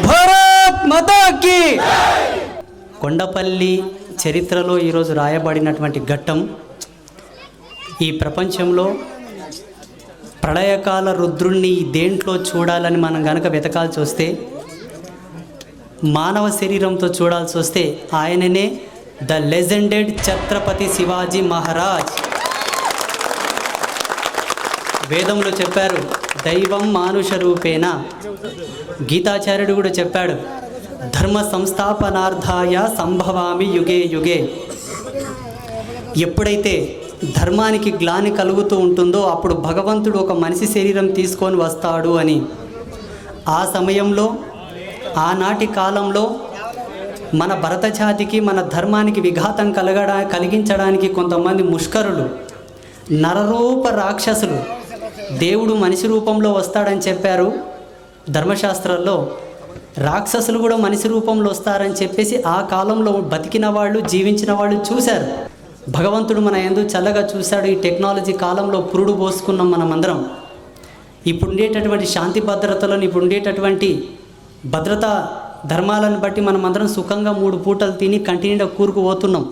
భారత్ మాతా key. Kondapalli చరిత్రలో ఈరోజు రాయబడినటువంటి ఘట్టం ఈ ప్రపంచంలో ప్రళయకాల రుద్రుణ్ణి దేంట్లో చూడాలని మనం గనక వెతకాల్సి వస్తే, మానవ శరీరంతో చూడాల్సి వస్తే ఆయననే ద లెజెండెడ్ ఛత్రపతి శివాజీ మహారాజ్. వేదంలో చెప్పారు దైవం మానుష రూపేణ. గీతాచార్యుడు కూడా చెప్పాడు ధర్మ సంస్థాపనార్థాయ సంభవామి యుగే యుగే. ఎప్పుడైతే ధర్మానికి గ్లాని కలుగుతూ ఉంటుందో అప్పుడు భగవంతుడు ఒక మనిషి శరీరం తీసుకొని వస్తాడు అని. ఆ సమయంలో ఆనాటి కాలంలో మన భరత జాతికి మన ధర్మానికి విఘాతం కలిగించడానికి కొంతమంది ముష్కరులు, నరరూప రాక్షసులు దేవుడు మనిషి రూపంలో వస్తాడని చెప్పారు ధర్మశాస్త్రాల్లో. రాక్షసులు కూడా మనిషి రూపంలో వస్తారని చెప్పేసి ఆ కాలంలో బతికిన వాళ్ళు, జీవించిన వాళ్ళు చూశారు. భగవంతుడు మన యందు చల్లగా చూశాడు. ఈ టెక్నాలజీ కాలంలో పురుడు పోసుకున్నాం మనమందరం. ఇప్పుడు ఉండేటటువంటి శాంతి భద్రతలను, ఇప్పుడు ఉండేటటువంటి భద్రతా ధర్మాలను బట్టి మనమందరం సుఖంగా 3 పూటలు తిని కంటి నిండా కూరుకుపోతున్నాం.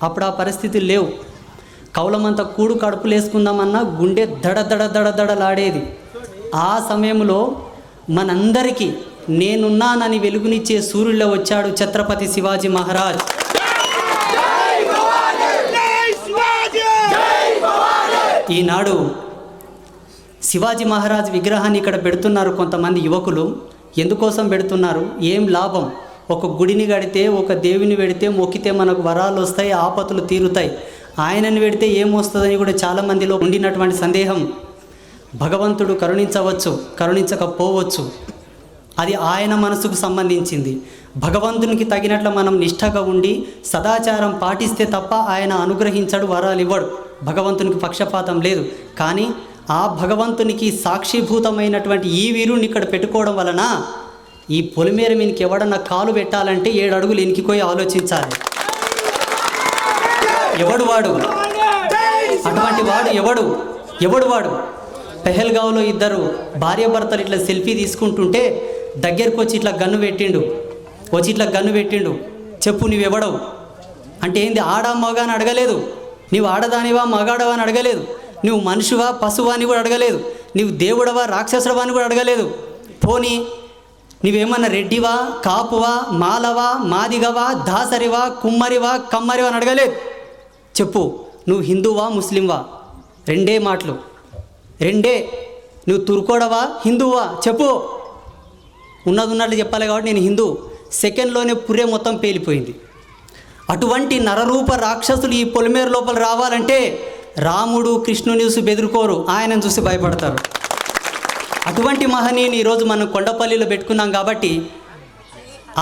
అప్పుడు ఆ పరిస్థితులు లేవు. కౌలమంతా కూడు కడుపులు వేసుకుందామన్నా గుండె దడదడలాడేది. ఆ సమయంలో మనందరికీ నేనున్నానని వెలుగునిచ్చే సూర్యుల్లో వచ్చాడు ఛత్రపతి శివాజీ మహారాజ్. ఈనాడు శివాజీ మహారాజ్ విగ్రహాన్ని ఇక్కడ పెడుతున్నారు కొంతమంది యువకులు. ఎందుకోసం పెడుతున్నారు? ఏం లాభం? ఒక గుడిని కడితే, ఒక దేవుని పెడితే, మొక్కితే మనకు వరాలు వస్తాయి, ఆపతులు తీరుతాయి. ఆయనని పెడితే ఏమొస్తుందని కూడా చాలామందిలో ఉండినటువంటి సందేహం. భగవంతుడు కరుణించవచ్చు, కరుణించకపోవచ్చు. అది ఆయన మనసుకు సంబంధించింది. భగవంతునికి తగినట్లు మనం నిష్ఠగా ఉండి సదాచారం పాటిస్తే తప్ప ఆయన అనుగ్రహించడు, వరాలు ఇవ్వడు. భగవంతునికి పక్షపాతం లేదు. కానీ ఆ భగవంతునికి సాక్షిభూతమైనటువంటి ఈ వీరుని ఇక్కడ పెట్టుకోవడం వలన ఈ పొలిమేర మీనికి ఎవడన్నా కాలు పెట్టాలంటే 7 అడుగులు ఎనికిపోయి ఆలోచించాలి. ఎవడు వాడు? అటువంటి వాడు ఎవడు వాడు? పెహల్గావ్లో 2 భార్యాభర్తలు ఇట్లా సెల్ఫీ తీసుకుంటుంటే దగ్గరకు వచ్చి ఇట్లా గన్ను పెట్టిండు. చెప్పు నువ్వెవడవు అంటే ఏంది? ఆడా మగా అని అడగలేదు. నీవు ఆడదానివా మగాడవా అని అడగలేదు. నువ్వు మనిషివా పశువా అని కూడా అడగలేదు. నువ్వు దేవుడవా రాక్షసుడవా అని కూడా అడగలేదు. పోనీ నువ్వేమన్నా రెడ్డివా, కాపువా, మాలవా, మాదిగవా, దాసరివా, కుమ్మరివా, కమ్మరివా అని అడగలేదు. చెప్పు నువ్వు హిందువా ముస్లింవా? 2 మాటలు, 2. నువ్వు తుర్కోడవా హిందువా? చెప్పు. ఉన్నట్లు చెప్పాలి కాబట్టి నేను హిందూ. సెకండ్లోనే పుర్రె మొత్తం పేలిపోయింది. అటువంటి నరరూప రాక్షసులు ఈ పొలిమేర లోపల రావాలంటే రాముడు కృష్ణుని చూసి బెదురుకోరు, ఆయనను చూసి భయపడతారు. అటువంటి మహనీయుని ఈరోజు మనం కొండపల్లిలో పెట్టుకున్నాం కాబట్టి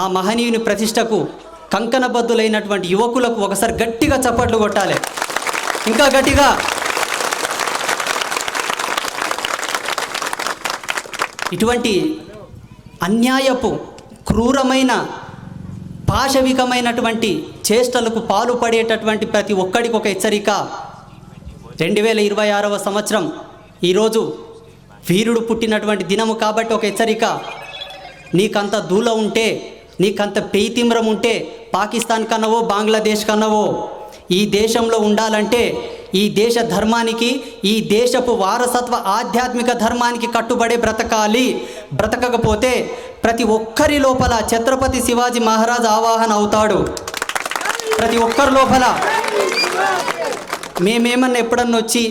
ఆ మహనీయుని ప్రతిష్టకు కంకణబద్ధులైనటువంటి యువకులకు ఒకసారి గట్టిగా చప్పట్లు కొట్టాలి, ఇంకా గట్టిగా. ఇటువంటి అన్యాయపు, క్రూరమైన, పాశవికమైనటువంటి చేష్టలకు పాల్పడేటటువంటి ప్రతి ఒక్కడికి ఒక హెచ్చరిక. 2026వ సంవత్సరం ఈరోజు వీరుడు పుట్టినటువంటి దినము కాబట్టి ఒక హెచ్చరిక. నీకంత దూల ఉంటే, నీకంత పెయితిమ్రం ఉంటే పాకిస్తాన్ కన్నవో బంగ్లాదేశ్ కన్నవో ఈ దేశంలో ఉండాలంటే ఈ దేశ ధర్మానికి, ఈ దేశపు వారసత్వ ఆధ్యాత్మిక ధర్మానికి కట్టుబడే బ్రతకాలి. బ్రతకకపోతే ప్రతి ఒక్కరి లోపల ఛత్రపతి శివాజీ మహారాజ్ ఆవాహన అవుతాడు. ప్రతి ఒక్కరి లోపల. మేమేమన్నా ఎప్పుడన్నా వచ్చి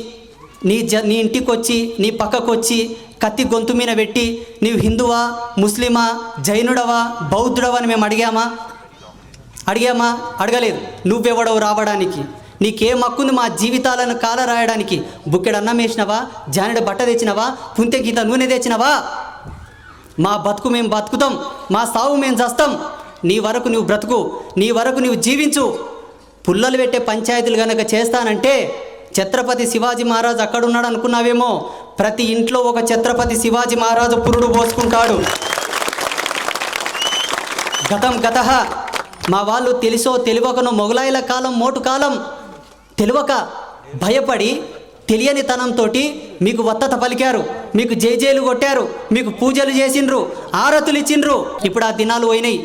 నీ ఇంటికి వచ్చి, నీ పక్కకు వచ్చి కత్తి గొంతు మీద పెట్టి నీవు హిందువా, ముస్లిమా, జైనుడవా, బౌద్ధుడవా అని మేము అడిగామా? అడగలేదు. నువ్వెవడవు రావడానికి? నీకేం హక్కుంది మా జీవితాలను కాల రాయడానికి? బుక్కెడు అన్నం వేసినవా? జానెడు బట్ట తెచ్చినవా? పుంతె గీత నూనె తెచ్చినవా? మా బతుకు మేము బతుకుతాం, మా సావు మేము చస్తాం. నీ వరకు నువ్వు బ్రతుకు, నీ వరకు నువ్వు జీవించు. పుల్లలు పెట్టే పంచాయతీలు కనుక చేస్తానంటే ఛత్రపతి శివాజీ మహారాజ్ అక్కడున్నాడు అనుకున్నావేమో. ప్రతి ఇంట్లో ఒక ఛత్రపతి శివాజీ మహారాజు పురుడు పోసుకుంటాడు. గతః మా వాళ్ళు తెలిసో తెలియకనో మొగలాయిల కాలం, మోటు కాలం తెలియక భయపడి తెలియనితనంతో మీకు వత్తత పలికారు, మీకు జైజేలు కొట్టారు, మీకు పూజలు చేసిండ్రు, ఆరతులు ఇచ్చిండ్రు. ఇప్పుడు ఆ దినాలు పోయినాయి.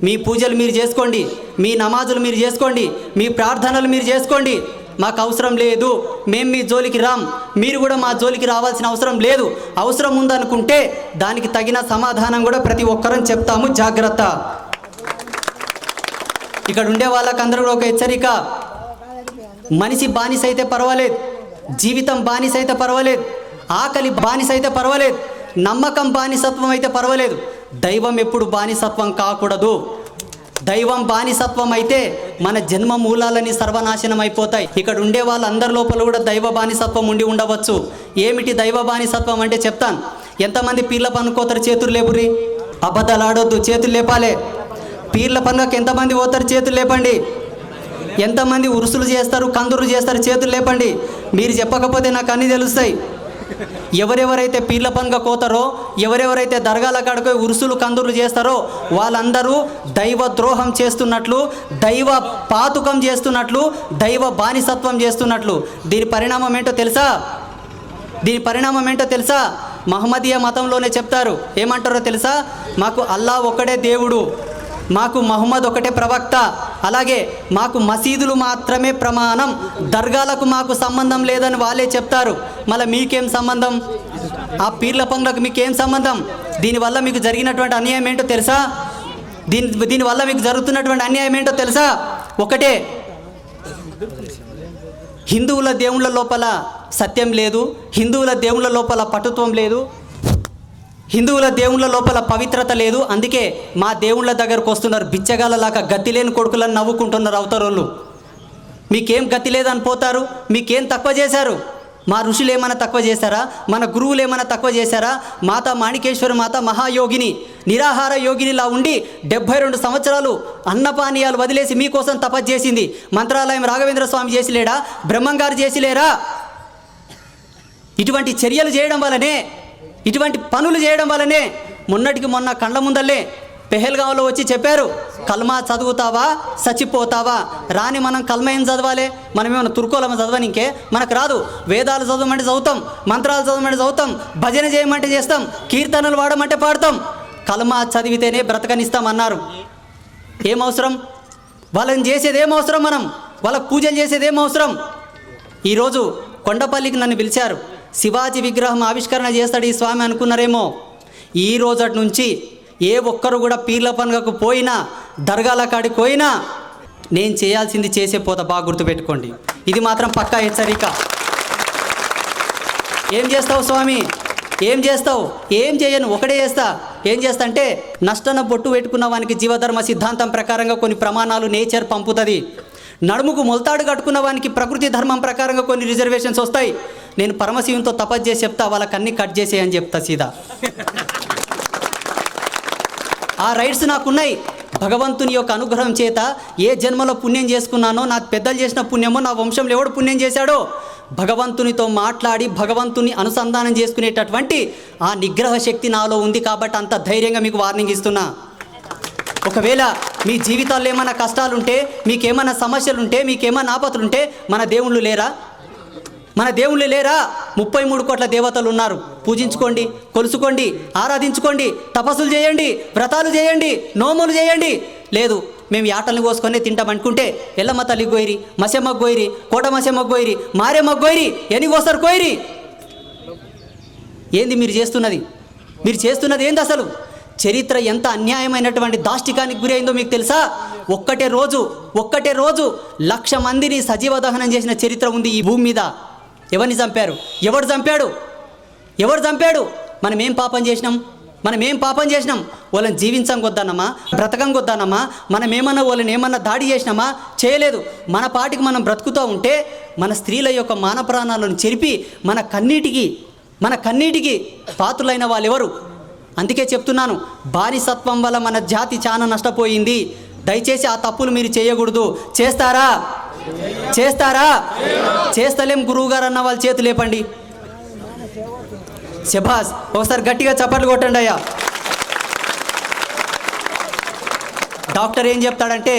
మీ పూజలు మీరు చేసుకోండి, మీ నమాజులు మీరు చేసుకోండి, మీ ప్రార్థనలు మీరు చేసుకోండి. మాకు అవసరం లేదు, మేము మీ జోలికి రాం, మీరు కూడా మా జోలికి రావాల్సిన అవసరం లేదు. అవసరం ఉందనుకుంటే దానికి తగిన సమాధానం కూడా ప్రతి ఒక్కరం చెప్తాము. జాగ్రత్త. ఇక్కడ ఉండే వాళ్ళకందరూ కూడా ఒక హెచ్చరిక. మనిషి బానిస అయితే పర్వాలేదు, జీవితం బానిస అయితే పర్వాలేదు, ఆకలి బానిస అయితే పర్వాలేదు, నమ్మకం బానిసత్వం అయితే పర్వాలేదు. దైవం ఎప్పుడు బానిసత్వం కాకూడదు. దైవం బానిసత్వం అయితే మన జన్మ మూలాలని సర్వనాశనం అయిపోతాయి. ఇక్కడ ఉండే వాళ్ళందరి లోపల కూడా దైవ బానిసత్వం ఉండి ఉండవచ్చు. ఏమిటి దైవ బానిసత్వం అంటే చెప్తాను. ఎంతమంది పీర్ల పనుకోతారు? చేతులు లేపురి. అబద్ధాలు ఆడొద్దు, చేతులు లేపాలి. పీర్ల పనులకు ఎంతమంది పోతారు? చేతులు లేపండి. ఎంతమంది ఉరుసులు చేస్తారు, కందులు చేస్తారు? చేతులు లేపండి. మీరు చెప్పకపోతే నాకు అన్నీ తెలుస్తాయి. ఎవరెవరైతే పీర్ల పనుగా కోతారో, ఎవరెవరైతే దర్గాల కాడకు ఉరుసులు కందులు చేస్తారో వాళ్ళందరూ దైవ ద్రోహం చేస్తున్నట్లు, దైవ పాతుకం చేస్తున్నట్లు, దైవ బానిసత్వం చేస్తున్నట్లు. దీని పరిణామం ఏంటో తెలుసా? మహమ్మదీయ మతంలోనే చెప్తారు. ఏమంటారో తెలుసా? మాకు అల్లా ఒక్కడే దేవుడు, మాకు మహమ్మద్ ఒకటే ప్రవక్త, అలాగే మాకు మసీదులు మాత్రమే ప్రమాణం, దర్గాలకు మాకు సంబంధం లేదని వాళ్ళే చెప్తారు. మళ్ళీ మీకేం సంబంధం? ఆ పీర్ల పనులకు మీకేం సంబంధం? దీనివల్ల మీకు జరిగినటువంటి అన్యాయం ఏంటో తెలుసా? దీనివల్ల మీకు జరుగుతున్నటువంటి అన్యాయం ఏంటో తెలుసా? ఒకటే, హిందువుల దేవుళ్ళ లోపల సత్యం లేదు, హిందువుల దేవుళ్ళ లోపల పటుత్వం లేదు, హిందువుల దేవుళ్ళ లోపల పవిత్రత లేదు. అందుకే మా దేవుళ్ళ దగ్గరకు వస్తున్నారు బిచ్చగాళ్ళలాగా, గతి లేని కొడుకులను నవ్వుకుంటున్నారు అవతరోళ్ళు. మీకేం గతి లేదని పోతారు? మీకేం తక్కువ చేశారు? మా ఋషులు ఏమైనా తక్కువ చేశారా? మన గురువులు ఏమైనా తక్కువ చేశారా? మాతా మాణికేశ్వరి మాత మహాయోగిని, నిరాహార యోగినిలా ఉండి 72 సంవత్సరాలు అన్నపానీయాలు వదిలేసి మీకోసం తపస్సు చేసింది. మంత్రాలయం రాఘవేంద్ర స్వామి చేసిలేడా? బ్రహ్మంగారు చేసిలేరా? ఇటువంటి చర్యలు చేయడం వల్లనే, ఇటువంటి పనులు చేయడం వల్లనే మొన్నటికి మొన్న కండ్ల ముందల్లే పెహల్గాంలో వచ్చి చెప్పారు, కల్మా చదువుతావా చచ్చిపోతావా. రాని మనం కల్మ ఏం చదవాలి? మనం ఏమైనా తుర్కోలమ చదవనికే? మనకు రాదు. వేదాలు చదవమంటే చదువుతాం, మంత్రాలు చదవమంటే చదువుతాం, భజన చేయమంటే చేస్తాం, కీర్తనలు వాడమంటే పాడతాం. కల్మా చదివితేనే బ్రతకనిస్తాం అన్నారు. ఏం అవసరం? వాళ్ళని చేసేది ఏం అవసరం? మనం వాళ్ళకు పూజలు చేసేది ఏం అవసరం? ఈరోజు కొండపల్లికి నన్ను పిలిచారు. శివాజీ విగ్రహం ఆవిష్కరణ చేస్తాడు ఈ స్వామి అనుకున్నారేమో. ఈ రోజటి నుంచి ఏ ఒక్కరు కూడా పీర్ల పండుగకు పోయినా, దర్గాల కాడికి పోయినా నేను చేయాల్సింది చేసే పోతా. బాగా గుర్తుపెట్టుకోండి, ఇది మాత్రం పక్కా హెచ్చరిక. ఏం చేస్తావు స్వామి? ఏం చేస్తావు? ఏం చేయను, ఒకటే చేస్తా. ఏం చేస్తా అంటే, నష్టన బొట్టు పెట్టుకున్న వానికి జీవధర్మ సిద్ధాంతం ప్రకారంగా కొన్ని ప్రమాణాలు నేచర్ పంపుతుంది. నడుముకు మొలతాడు కట్టుకున్న వానికి ప్రకృతి ధర్మం ప్రకారంగా కొన్ని రిజర్వేషన్స్ వస్తాయి. నేను పరమశివునితో తపస్సు చేసి చెప్తా, వాళ్ళకన్నీ కట్ చేసేయని చెప్తా సీదా. ఆ రైట్స్ నాకున్నాయి. భగవంతుని యొక్క అనుగ్రహం చేత ఏ జన్మలో పుణ్యం చేసుకున్నానో, నాకు పెద్దలు చేసిన పుణ్యమో, నా వంశంలో ఎవడు పుణ్యం చేశాడో, భగవంతునితో మాట్లాడి భగవంతుని అనుసంధానం చేసుకునేటటువంటి ఆ నిగ్రహ శక్తి నాలో ఉంది. కాబట్టి అంత ధైర్యంగా మీకు వార్నింగ్ ఇస్తున్నా. ఒకవేళ మీ జీవితాల్లో ఏమైనా కష్టాలుంటే, మీకేమైనా సమస్యలుంటే, మీకేమైనా ఆపత్తులుంటే, మన దేవుళ్ళు లేరా? 33 కోట్ల దేవతలు ఉన్నారు. పూజించుకోండి, కొలుసుకోండి, ఆరాధించుకోండి, తపస్సులు చేయండి, వ్రతాలు చేయండి, నోములు చేయండి. లేదు మేము యాటల్ని కోసుకొని తింటాం అనుకుంటే, ఎల్లమ్మ తల్లికి గోయిరి, మసెమ్మకు గోయిరి, కోట మసెమ్మకు గోయిరి, మారేమ్మకు గోయిరి, ఎన్ని కోస్తారు కోయిరి. ఏంది మీరు చేస్తున్నది? మీరు ఏంది అసలు? చరిత్ర ఎంత అన్యాయమైనటువంటి దాష్టికానికి గురి అయిందో మీకు తెలుసా? ఒక్కటే రోజు 1,00,000 మందిని సజీవ దహనం చేసిన చరిత్ర ఉంది ఈ భూమి మీద. ఎవరిని చంపారు? ఎవరు చంపాడు? మనం ఏం పాపం చేసినాం? వాళ్ళని జీవించం కొద్దన్నమా, బ్రతకం కొద్దన్నమా, వాళ్ళని ఏమన్నా దాడి చేసినామా? చేయలేదు. మన పాటికి మనం బ్రతుకుతూ ఉంటే మన స్త్రీల యొక్క మాన ప్రాణాలను చెరిపి మన కన్నీటికి పాత్రులైన వాళ్ళు ఎవరు? అందుకే చెప్తున్నాను, బానిసత్వం వల్ల మన జాతి చాలా నష్టపోయింది. దయచేసి ఆ తప్పులు మీరు చేయకూడదు. చేస్తారా? చేస్తలేం గురువుగారు అన్న వాళ్ళు చేతులు లేపండి. శభాస్, ఒకసారి గట్టిగా చప్పట్లు కొట్టండి అయ్యా. డాక్టర్ ఏం చెప్తాడంటే,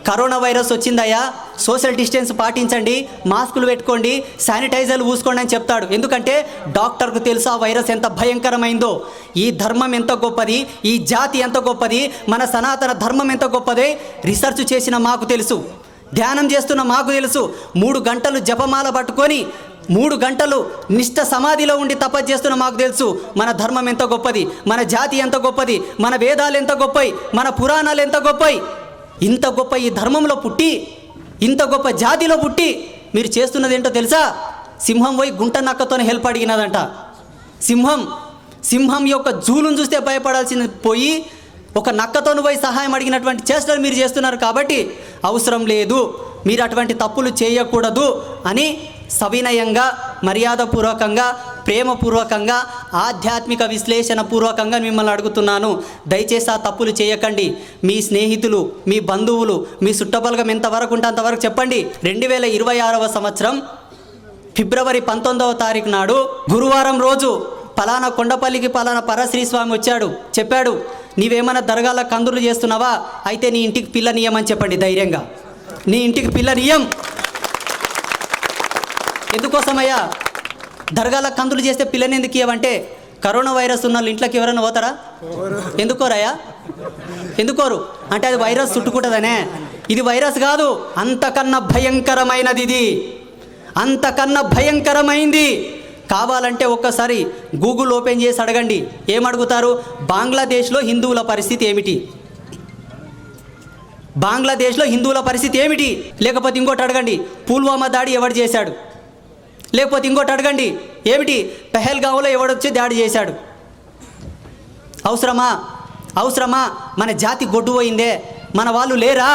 కరోనా వైరస్ వచ్చిందయ్యా, సోషల్ డిస్టెన్స్ పాటించండి, మాస్కులు పెట్టుకోండి, శానిటైజర్లు పూసుకోండి అని చెప్తాడు. ఎందుకంటే డాక్టర్కు తెలుసు ఆ వైరస్ ఎంత భయంకరమైందో, ఈ ధర్మం ఎంత గొప్పది, ఈ జాతి ఎంత గొప్పది, మన సనాతన ధర్మం ఎంత గొప్పది రీసెర్చ్ చేసిన మాకు తెలుసు, ధ్యానం చేస్తున్న మాకు తెలుసు. 3 గంటలు జపమాల పట్టుకొని 3 గంటలు నిష్ఠ సమాధిలో ఉండి తపస్సు చేస్తున్న మాకు తెలుసు మన ధర్మం ఎంత గొప్పది, మన జాతి ఎంత గొప్పది, మన వేదాలు ఎంత గొప్పయి, మన పురాణాలు ఎంత గొప్పయి. ఇంత గొప్ప ఈ ధర్మంలో పుట్టి, ఇంత గొప్ప జాతిలో పుట్టి మీరు చేస్తున్నది ఏంటో తెలుసా? సింహం పోయి గుంట నక్కతోనే హెల్ప్ అడిగినదంట. సింహం యొక్క జూలును చూస్తే భయపడాల్సింది పోయి ఒక నక్కతోను పోయి సహాయం అడిగినటువంటి చేష్టలు మీరు చేస్తున్నారు. కాబట్టి అవసరం లేదు, మీరు అటువంటి తప్పులు చేయకూడదు అని సవినయంగా, మర్యాదపూర్వకంగా, ప్రేమపూర్వకంగా, ఆధ్యాత్మిక విశ్లేషణ పూర్వకంగా మిమ్మల్ని అడుగుతున్నాను. దయచేసి ఆ తప్పులు చేయకండి. మీ స్నేహితులు, మీ బంధువులు, మీ చుట్టబలగం ఎంతవరకు ఉంటే అంతవరకు చెప్పండి. 2026వ సంవత్సరం ఫిబ్రవరి 19వ తారీఖు నాడు గురువారం రోజు పలానా కొండపల్లికి పలానా పరశ్రీస్వామి వచ్చాడు, చెప్పాడు, నీవేమైనా దర్గాల కందులు చేస్తున్నావా, అయితే నీ ఇంటికి పిల్ల నియమని చెప్పండి ధైర్యంగా. నీ ఇంటికి పిల్ల నియం. ఎందుకోసమయ్యా? దర్గాల కందులు చేస్తే పిల్లని ఎందుకు ఇవ్వమంటే, కరోనా వైరస్ ఉన్న వాళ్ళు ఇంట్లోకి ఎవరైనా పోతారా? ఎందుకోరయ్యా? ఎందుకోరు అంటే అది వైరస్ చుట్టుకుంటుందనే. ఇది వైరస్ కాదు, అంతకన్నా భయంకరమైనది. ఇది అంతకన్నా భయంకరమైంది. కావాలంటే ఒక్కసారి గూగుల్ ఓపెన్ చేసి అడగండి. ఏమడుగుతారు? బంగ్లాదేశ్లో హిందువుల పరిస్థితి ఏమిటి, బంగ్లాదేశ్లో హిందువుల పరిస్థితి ఏమిటి. లేకపోతే ఇంకోటి అడగండి, పుల్వామా దాడి ఎవడు చేశాడు. లేకపోతే ఇంకోటి అడగండి, ఏమిటి పెహల్గాంలో ఎవడొచ్చి దాడి చేశాడు. అవసరమా? మన జాతి గొడ్డు పోయిందే, మన వాళ్ళు లేరా?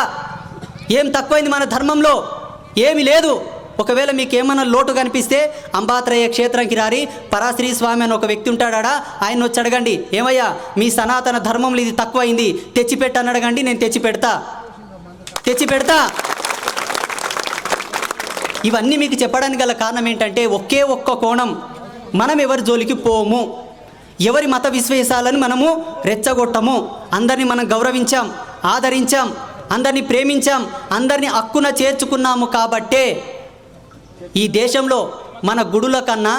ఏం తక్కువైంది మన ధర్మంలో? ఏమి లేదు. ఒకవేళ మీకు ఏమన్నా లోటు కనిపిస్తే అంబాత్రయ్య క్షేత్రంకి రారి, పరాశ్రీ స్వామి అని ఒక వ్యక్తి ఉంటాడా, ఆయన వచ్చి అడగండి, ఏమయ్యా మీ సనాతన ధర్మంలో ఇది తక్కువైంది, తెచ్చిపెట్టని అడగండి, నేను తెచ్చి పెడతా. ఇవన్నీ మీకు చెప్పడానికి గల కారణం ఏంటంటే ఒకే ఒక్క కోణం, మనం ఎవరి జోలికి పోము, ఎవరి మత విశ్వాసాలను మనము రెచ్చగొట్టము, అందరినీ మనం గౌరవించాం, ఆదరించాం, అందరినీ ప్రేమించాం, అందరినీ హక్కున చేర్చుకున్నాము. కాబట్టే ఈ దేశంలో మన గుడుల కన్నా,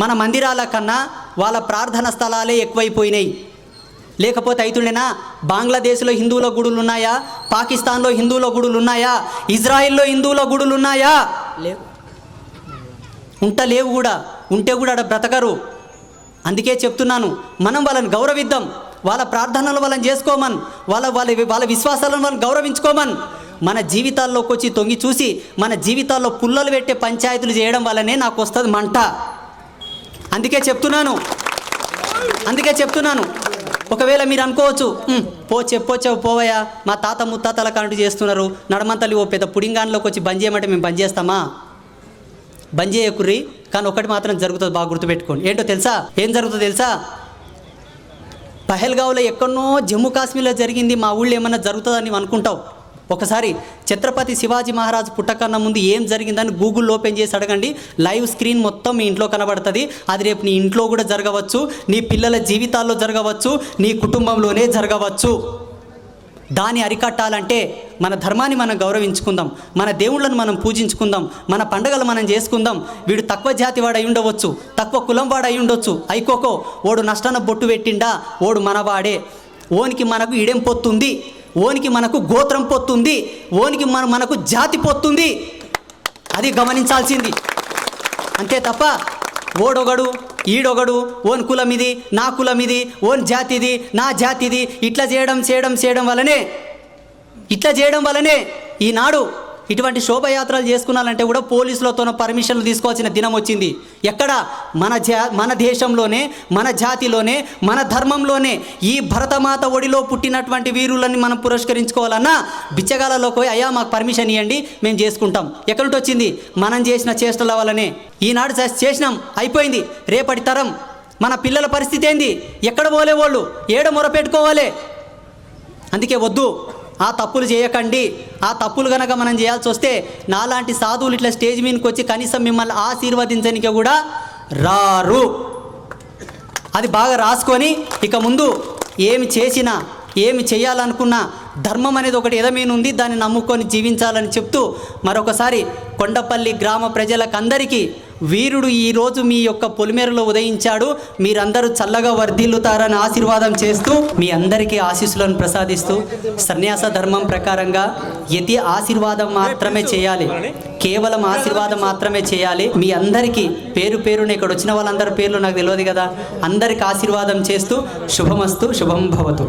మన మందిరాల కన్నా వాళ్ళ ప్రార్థన స్థలాలే ఎక్కువైపోయినాయి. లేకపోతే అవుతుండేనా? బంగ్లాదేశ్లో హిందువుల గుడులు ఉన్నాయా? పాకిస్తాన్లో హిందువుల గుడులు ఉన్నాయా? ఇజ్రాయిల్లో హిందువుల గుడులు ఉన్నాయా? లేవు కూడా. ఉంటే కూడా అక్కడ బ్రతకరు. అందుకే చెప్తున్నాను, మనం వాళ్ళని గౌరవిద్దాం, వాళ్ళ ప్రార్థనలు వాళ్ళని చేసుకోమని, వాళ్ళ విశ్వాసాలను వాళ్ళని గౌరవించుకోమని. మన జీవితాల్లోకి వచ్చి తొంగి చూసి మన జీవితాల్లో పుల్లలు పెట్టే పంచాయతీలు చేయడం వల్లనే నాకు వస్తుంది మంట. అందుకే చెప్తున్నాను. ఒకవేళ మీరు అనుకోవచ్చు, చెప్పొచ్చావు పోవయ్యా, మా తాత ముత్తాతల కాంటు చేస్తున్నారు, నడమంతలి ఓ పెద్ద పుడింగాన్లోకి వచ్చి బంద్ చేయమంటే మేము బంద్ చేస్తామా? బంద్ చేయకుర్రి. కానీ ఒకటి మాత్రం జరుగుతుంది, బాగా గుర్తుపెట్టుకోండి. ఏంటో తెలుసా? ఏం జరుగుతుందో తెలుసా? పహల్గావ్లో ఎక్కడనో జమ్మూ కాశ్మీర్లో జరిగింది, మా ఊళ్ళో ఏమన్నా జరుగుతుందని అనుకుంటావు. ఒకసారి ఛత్రపతి శివాజీ మహారాజ్ పుట్టకన్నా ముందు ఏం జరిగిందని గూగుల్ ఓపెన్ చేసి అడగండి. లైవ్ స్క్రీన్ మొత్తం మీ ఇంట్లో కనబడుతుంది. అది రేపు నీ ఇంట్లో కూడా జరగవచ్చు, నీ పిల్లల జీవితాల్లో జరగవచ్చు, నీ కుటుంబంలోనే జరగవచ్చు. దాన్ని అరికట్టాలంటే మన ధర్మాన్ని మనం గౌరవించుకుందాం, మన దేవుళ్ళను మనం పూజించుకుందాం, మన పండుగలు మనం చేసుకుందాం. వీడు తక్కువ జాతి వాడు అయి ఉండవచ్చు, తక్కువ కులం వాడు అయి ఉండొచ్చు, అయికోకో ఓడు నష్టాన బొట్టు పెట్టిండా, ఓడు మనవాడే. ఓనికి మనకు ఇడెం పొత్తుంది, ఓనికి మనకు గోత్రం పొత్తుంది, ఓనికి మనకు జాతి పొత్తుంది. అది గమనించాల్సింది. అంతే తప్ప ఓడొగడు ఈడొగడు, ఓన్ కులం ఇది, నా కులం ఇది, ఓన్ జాతిది, నా జాతిది, ఇట్లా చేయడం వలనే ఈనాడు ఇటువంటి శోభయాత్రలు చేసుకున్నాలంటే కూడా పోలీసులతోనో పర్మిషన్లు తీసుకోవాల్సిన దినం వచ్చింది. ఎక్కడ? మన దేశంలోనే, మన జాతిలోనే, మన ధర్మంలోనే ఈ భరతమాత ఒడిలో పుట్టినటువంటి వీరులని మనం పురస్కరించుకోవాలన్నా బిచ్చగాళ్ళలోకి పోయి అయ్యా మాకు పర్మిషన్ ఇవ్వండి మేము చేసుకుంటాం. ఎక్కడి వచ్చింది? మనం చేసిన చేష్టల వల్లనే. ఈనాడు చేసినాం, అయిపోయింది. రేపటి తరం మన పిల్లల పరిస్థితి ఏంది? ఎక్కడ పోలే వాళ్ళు, ఏడ మొరపెట్టుకోవాలి. అందుకే వద్దు, ఆ తప్పులు చేయకండి. ఆ తప్పులు కనుక మనం చేయాల్సి వస్తే నాలాంటి సాధువులు ఇట్లా స్టేజ్ మీదకి వచ్చి కనీసం మిమ్మల్ని ఆశీర్వదించడానికి కూడా రారు. అది బాగా రాసుకొని ఇక ముందు ఏమి చేసినా, ఏమి చేయాలనుకున్నా ధర్మం అనేది ఒకటి ఎదమీన ఉంది, దాన్ని నమ్ముకొని జీవించాలని చెప్తూ మరొకసారి కొండపల్లి గ్రామ ప్రజలకందరికీ వీరుడు ఈరోజు మీ యొక్క పొలిమేరలో ఉదయించాడు, మీరందరూ చల్లగా వర్ధిల్లుతారని ఆశీర్వాదం చేస్తూ మీ అందరికీ ఆశీస్సులను ప్రసాదిస్తూ సన్యాస ధర్మం ప్రకారంగా యతి ఆశీర్వాదం మాత్రమే చేయాలి, కేవలం ఆశీర్వాదం మాత్రమే చేయాలి. మీ అందరికీ పేరు పేరున ఇక్కడ వచ్చిన వాళ్ళందరి పేర్లు నాకు తెలియదు కదా, అందరికి ఆశీర్వాదం చేస్తూ శుభమస్తు, శుభం భవతు.